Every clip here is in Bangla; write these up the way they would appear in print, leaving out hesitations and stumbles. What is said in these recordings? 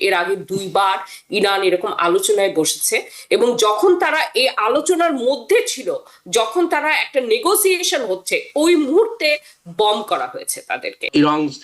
এর আগে দুইবার ইরান এরকম আলোচনায় বসেছে, এবং যখন তারা এই আলোচনার মধ্যে ছিল, যখন তারা একটা নেগোসিয়েশন হচ্ছে, ওই মুহূর্তে বম করা হয়েছে তাদেরকে।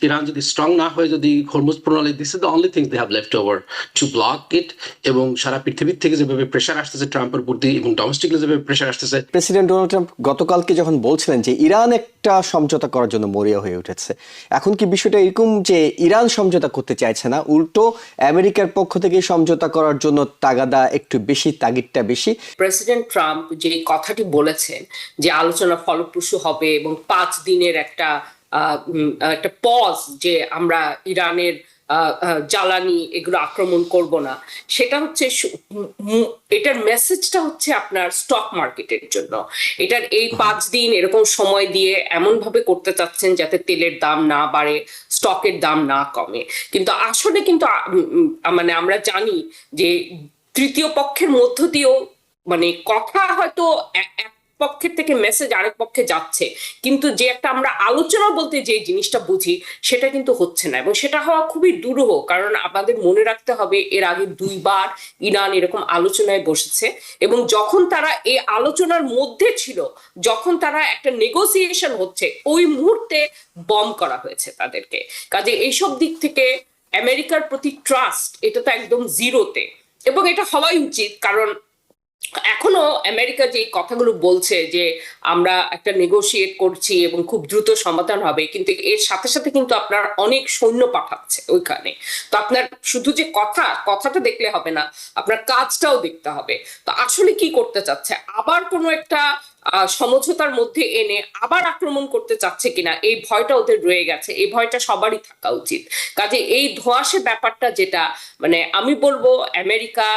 ইরান যদি স্ট্রং না হয়, যদি হরমুজ প্রণালী, this is the only thing they have left over to block it. এবং সারা পৃথিবীর থেকে যেভাবে প্রেশার আসতেছে ট্রাম্পের প্রতি, এবং ডোমেস্টিকলি যেভাবে প্রেশার আসতেছে। প্রেসিডেন্ট ডোনাল্ড ট্রাম্প গতকালকে যখন বলছিলেন যে ইরান একটা সমঝোতা করার জন্য মরিয়া হয়ে উঠেছে, এখন কি বিষয়টা এরকম যে ইরান সমঝোতা করতে চাইছে না, উল্টো আমেরিকার পক্ষ থেকে সমঝোতা করার জন্য তাগাদা একটু বেশি, তাগিদটা বেশি? প্রেসিডেন্ট ট্রাম্প যে কথাটি বলেছেন যে আলোচনা ফলপ্রসূ হবে এবং 5 দিনের একটা পজ, যে আমরা ইরানের জ্বালানি এগুলো আক্রমণ করব না, সেটা হচ্ছে এটার মেসেজটা হচ্ছে আপনার স্টক মার্কেটের জন্য। এটার এই 5 দিন এরকম সময় দিয়ে এমন ভাবে করতে চাচ্ছেন যাতে তেলের দাম না বাড়ে, স্টকের দাম না কমে। কিন্তু আসলে কিন্তু মানে আমরা জানি যে তৃতীয় পক্ষের মধ্য দিয়েও মানে কথা হয়তো এক পক্ষের থেকে মেসেজ আরেক পক্ষে যাচ্ছে, কিন্তু যে একটা আমরা আলোচনা বলতে যে জিনিসটা বুঝি সেটা কিন্তু হচ্ছে না, এবং সেটা হওয়া খুবই দুরূহ। কারণ আমাদের মনে রাখতে হবে এর আগে দুইবার ইরান এরকম আলোচনায় বসেছে, এবং যখন তারা এই আলোচনার মধ্যে ছিল, যখন তারা একটা নেগোসিয়েশন হচ্ছে, ওই মুহূর্তে বম করা হয়েছে তাদেরকে। কাজে এইসব দিক থেকে আমেরিকার প্রতি ট্রাস্ট এটা তো একদম জিরোতে, এবং এটা হওয়াই উচিত। কারণ এখনো আমেরিকা যে কথাগুলো বলছে যে আমরা একটা নেগোশিয়েট করছি এবং খুব দ্রুত সমাধান হবে, কিন্তু এর সাথে সাথে কিন্তু আপনার অনেক সৈন্য পাঠাচ্ছে ওইখানে। তো আপনার শুধু যে কথাটা দেখলে হবে না, আপনার কাজটাও দেখতে হবে। তো আসলে কি করতে চাচ্ছে, আবার কোনো একটা সমঝোতার মধ্যে এনে আবার আক্রমণ করতে চাচ্ছে কিনা, এই ভয়টা ওদের রয়ে গেছে। এই ভয়টা সবারই থাকা উচিত। কাজে এই ধোঁয়াশে ব্যাপারটা যেটা, মানে আমি বলবো আমেরিকা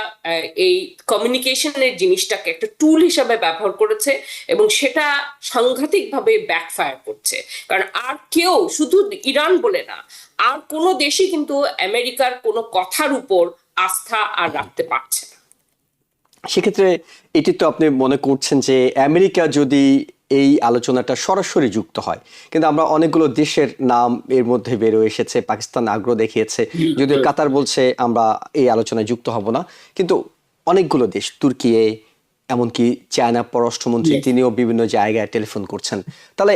এই কমিউনিকেশনের জিনিসটাকে একটা টুল হিসাবে ব্যবহার করেছে, এবং সেটা সাংঘাতিকভাবে ব্যাকফায়ার করছে। কারণ আর কেউ, শুধু ইরান বলে না, আর কোনো দেশই কিন্তু আমেরিকার কোনো কথার উপর আস্থা আর রাখতে পারছে না। সেক্ষেত্রে এটি তো আপনি মনে করছেন যে আমেরিকা যদি এই আলোচনাটা সরাসরি যুক্ত হয়, কিন্তু আমরা অনেকগুলো দেশের নাম এর মধ্যে বেরো এসেছে, পাকিস্তান আগ্রহ দেখিয়েছে, যদিও কাতার বলছে আমরা এই আলোচনায় যুক্ত হব না, কিন্তু অনেকগুলো দেশ, তুর্কি, এমনকি চায়না পররাষ্ট্রমন্ত্রী তিনিও বিভিন্ন জায়গায় টেলিফোন করছেন। তাহলে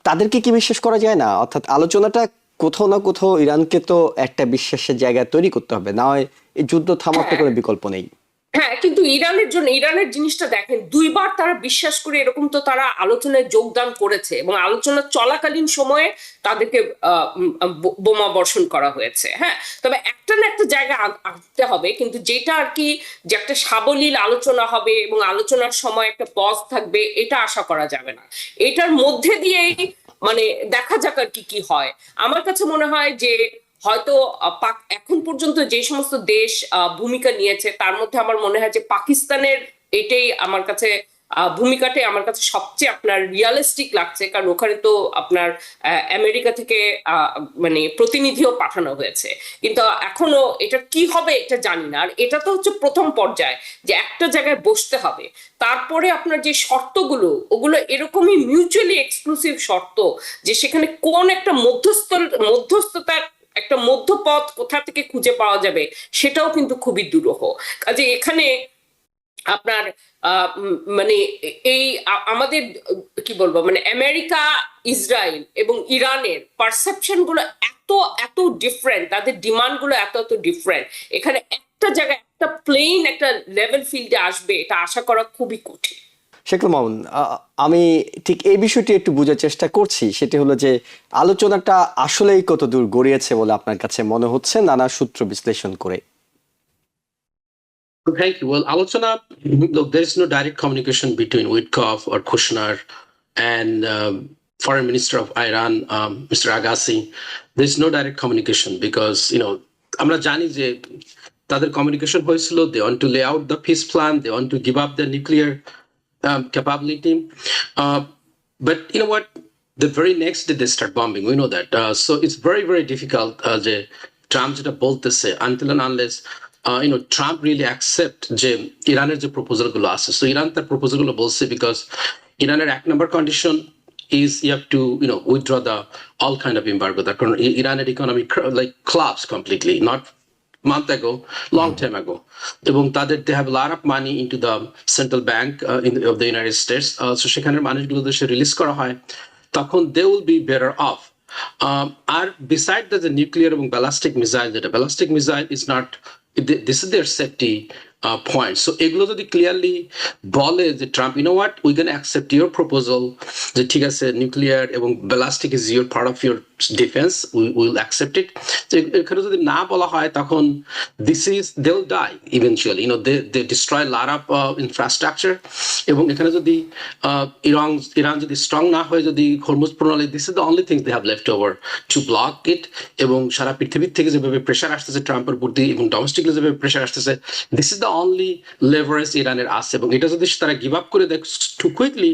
তাদেরকে কি বিশ্বাস করা যায় না? অর্থাৎ আলোচনাটা কোথাও না কোথাও ইরানকে তো একটা বিশ্বাসের জায়গা তৈরি করতে হবে, না হয় এই যুদ্ধ থামার তো কোনো বিকল্প নেই। হ্যাঁ, কিন্তু ইরানের জন্য, ইরানের জিনিসটা দেখেন, দুইবার তারা বিশ্বাস করে এরকম তো তারা আলোচনায় যোগদান করেছে, এবং আলোচনা চলাকালীন সময়ে তাদেরকে বোমা বর্ষণ করা হয়েছে। হ্যাঁ, তবে একটা না একটা জায়গা আনতে হবে, কিন্তু যেটা আর কি যে একটা সাবলীল আলোচনা হবে এবং আলোচনার সময় একটা পজ থাকবে, এটা আশা করা যাবে না। এটার মধ্যে দিয়েই মানে দেখা যাক আর কি হয়। আমার কাছে মনে হয় যে হয়তো এখন পর্যন্ত যে সমস্ত দেশ ভূমিকা নিয়েছে, তার মধ্যে আমার মনে হয় যে পাকিস্তানের এটাই আমার কাছে ভূমিকাটাই আমার কাছে সবচেয়ে আপনার রিয়ালিস্টিক লাগছে। কারণ ওখানে তো আপনার আমেরিকা থেকে মানে প্রতিনিধিও পাঠানো হয়েছে, কিন্তু এখনো এটা কি হবে এটা জানি না। আর এটা তো হচ্ছে প্রথম পর্যায়ে, যে একটা জায়গায় বসতে হবে, তারপরে আপনার যে শর্তগুলো, ওগুলো এরকমই মিউচুয়ালি এক্সক্লুসিভ শর্ত, যে সেখানে কোন একটা মধ্যস্থতার একটা মধ্যপথ কোথা থেকে খুঁজে পাওয়া যাবে, সেটাও কিন্তু খুবই দুরূহ। কাজে এখানে আপনার মানে এই আমাদের কি বলবো, মানে আমেরিকা, ইসরায়েল এবং ইরানের পারসেপশন গুলো এত এত ডিফারেন্ট, তাদের ডিমান্ড গুলো এত এত ডিফারেন্ট। এখানে একটা জায়গায় একটা প্লেন একটা লেভেল ফিল্ডে আসবে, এটা আশা করা খুবই কঠিন। শেখুল মামুন, আমি ঠিক এই বিষয়টি একটু বোঝার চেষ্টা করছি। সেটি হলো যে আলোচনাটা আসলেই কত দূর গড়িয়েছে বলে আপনার কাছে মনে হচ্ছে নানা সূত্র বিশ্লেষণ করে? Thank you. Well, Alochana, look, there is no direct communication between Witkoff or Kushner and Foreign Minister of Iran, Mr. Agassi. There is no direct communication because, আমরা জানি যে তাদের কমিউনিকেশন হয়েছিল, they want to lay out the peace plan, they want to give up their nuclear capability. But you know what? The very next day they start bombing. We know that. So it's very, very difficult যে ট্রাম্প যেটা বলতেছে, until and unless Trump really accept যে ইরানের যে প্রপোজাল গুলো আছে। So ইরান তার প্রপোজাল গুলো বলছে because ইরানের 1 number condition is you have to withdraw the all kind of embargo. That Iranian economy like collapse completely, not month ago, long time ago. এবং তাদের they have a lot of money into the central bank of the United States. So সেখানের মানুষগুলো দেশে রিলিজ করা হয়, তখন they will be better off. R beside the nuclear এবং ballistic missile, যেটা ballistic missile is not, this is their safety point. So এগুলো যদি ক্লিয়ারলি বলে যে Trump, you know what, we're going to accept your proposal, যে ঠিক আছে নিউক্লিয়ার এবং ballistic is your part of your defense, we will accept it. তো এখানে যদি না বলা হয়, তখন they'll die eventually, you know, they destroy a lot of infrastructure. এবং এখানে যদি ইরান যদি স্ট্রং না হয়, যদি হরমুজ প্রণালী, this is the only thing they have left over to block it. এবং সারা পৃথিবীর থেকে যেভাবে প্রেশার আসতেছে ট্রাম্পের প্রতি এবং ডোমেস্টিকলি যেভাবে প্রেশার আসতেছে, this is the only leverage ইরানের আছে। এবং এটা যদি তারা গিভ আপ করে দেয় টু কুইকলি,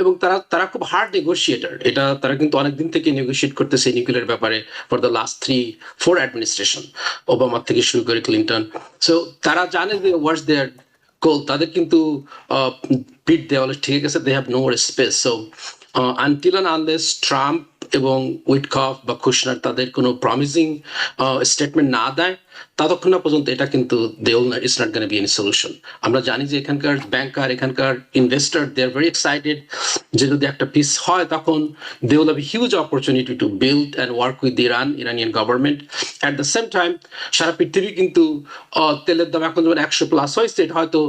এবং তারা খুব হার্ড নেগোশিয়েটার, এটা তারা কিন্তু অনেকদিন থেকে নেগোশিয়েট করতেছে নিউক্লিয়ার ব্যাপারে for the last 3-4 administration, Obama থেকে শুরু করে ক্লিন্টন। সো তারা জানে যে হোয়াটস দেয়ার গোল, তাদের কিন্তু পিট দেওয়ালে ঠিক আছে, they have no more space. So until and unless Trump এবং উইটকফ বা কুশনার তাদের কোনো প্রমিসিং স্টেটমেন্ট না দেয়, ততক্ষণ না পর্যন্ত এটা কিন্তু it's not gonna be any solution. আমরা জানি যে এখানকার ব্যাংকার, এখানকার investor, they are very excited যে যদি একটা পিস হয়, তখন they will have a huge opportunity to build and work with Iranian government. At the same time সারা পৃথিবী কিন্তু তেলের দাম এখন যেমন 100+ হয়েছে, এটা হয়তো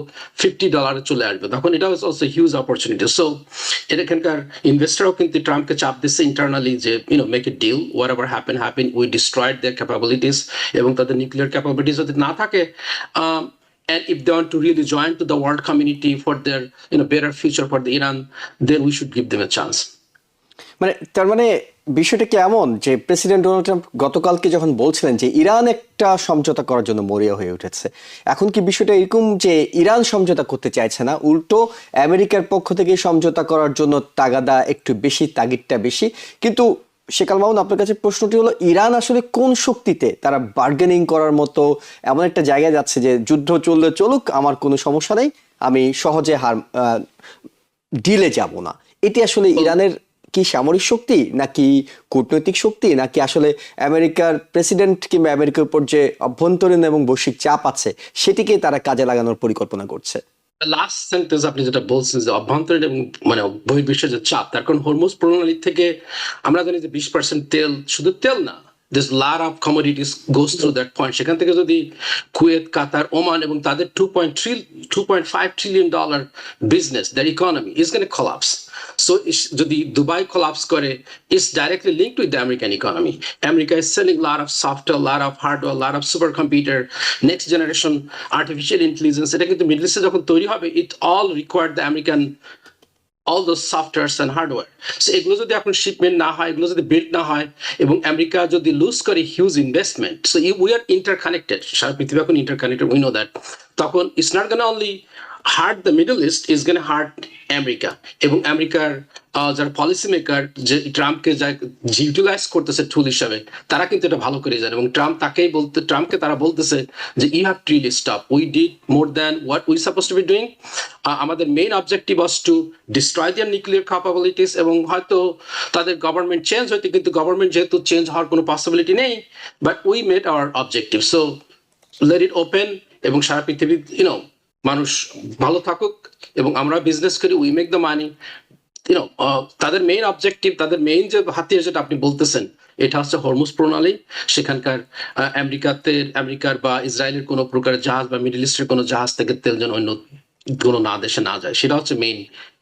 $50 চলে আসবে, তখন এটা was also huge opportunity. So এখানকার ইনভেস্টরও কিন্তু ট্রাম্পকে চাপ দিচ্ছে ইন্টারনালি যে make a deal, whatever happen, we destroyed their capabilities. এবং তাদের নিউক্লিয়ার ক্যাপাবিলিটিস যদি না থাকে, and if they want to really join to the world community for their better future for the Iran, then we should give them a chance. মানে তার মানে বিষয়টা কি এমন যে প্রেসিডেন্ট ডোনাল্ড ট্রাম্প গতকালকে যখন বলছিলেন যে ইরান একটা সমঝোতা করার জন্য মরিয়া হয়ে উঠেছে, এখন কি বিষয়টা এরকম যে ইরান সমঝোতা করতে চাইছে না, উল্টো আমেরিকার পক্ষ থেকে সমঝোতা করার জন্য তাগাদা একটু বেশি, তাগিদটা বেশি? কিন্তু শেখাল মামুন, আপনার কাছে প্রশ্নটি হলো, ইরান আসলে কোন শক্তিতে তারা বার্গেনিং করার মতো এমন একটা জায়গায় যাচ্ছে যে যুদ্ধ চললে চলুক, আমার কোনো সমস্যা নেই, আমি সহজে ডিলে যাব না? এটি আসলে ইরানের কি সামরিক শক্তি, নাকি কূটনৈতিক শক্তি, নাকি আসলে আমেরিকার প্রেসিডেন্ট কিংবা আমেরিকার উপর যে অভ্যন্তরীণ এবং বৈশ্বিক চাপ আছে সেটিকে তারা কাজে লাগানোর পরিকল্পনা করছে? লাস্ট সেন্টেন্স আপনি যেটা বলছেন যে অভ্যন্তরীণ এবং বহির্বিশ্বের যে চাপ, তার কারণ হরমুজ প্রণালী থেকে আমরা জানি যে 20% তেল, শুধু তেল না, there's a lot of commodities goes through that point. সেখান থেকে যদি কুয়েত, কাতার, ওমান এবং তাদের $2.5 trillion business, their economy is going to collapse. So যদি দুবাই collapse করে, it's directly linked with the American economy. America is selling a lot of software, a lot of hardware, a lot of supercomputer, next generation artificial intelligence. এটা কিন্তু মিডল ইস্টে যখন তৈরি হবে, it all required the American, all those softwares and hardware. So এগুলো যদি এখন শিপমেন্ট না হয়, এগুলো যদি বিল্ড না হয়, এবং আমেরিকা যদি লুজ করে huge investment, so we are interconnected, সারা পৃথিবী এখন ইন্টারকানেক্টেড, উই নো দ্যাট। তখন it's not gonna only hurt the Middle East, is gonna hurt America. এবং আমেরিকার যারা পলিসি মেকার, যে ট্রাম্পকে যা ইউটিলাইজ করতেছে টুল হিসাবে, তারা কিন্তু এটা ভালো করে জানে। এবং ট্রাম্পকে তারা বলতেছে যে you have to really stop, we did more than what we suppose to be doing. আমাদের main objective was to destroy their nuclear capabilities. এবং হয়তো তাদের গভর্নমেন্ট চেঞ্জ হইতে, কিন্তু গভর্নমেন্ট যেহেতু চেঞ্জ হওয়ার কোনো পসিবিলিটি নেই, but we made hour objective. So let it open, এবং সারা পৃথিবী মানুষ ভালো থাকুক, এবং আমরা বিজনেস করি, উই মেক দ্য মানি। তাদের মেইন অবজেক্টিভ, তাদের মেইন যে হাতিয়ার যেটা আপনি বলতেছেন, এটা হচ্ছে হরমুজ প্রণালী। সেখানকার আমেরিকার বা ইসরায়েলের কোনো প্রকার জাহাজ বা মিডল ইস্টের কোনো জাহাজ থেকে তেল যেন অন্য কোনো না দেশে না যায়, সেটা হচ্ছে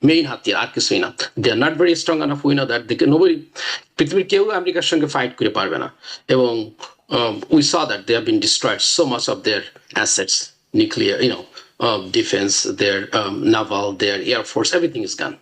মেইন হাতিয়ার, আর কিছুই না। They are not very strong enough, we know that. পৃথিবীর কেউ আমেরিকার সঙ্গে ফাইট করে পারবে না। এবং we saw that they have been destroyed so much of their assets, nuclear, defense, their naval, their air force, everything is gone.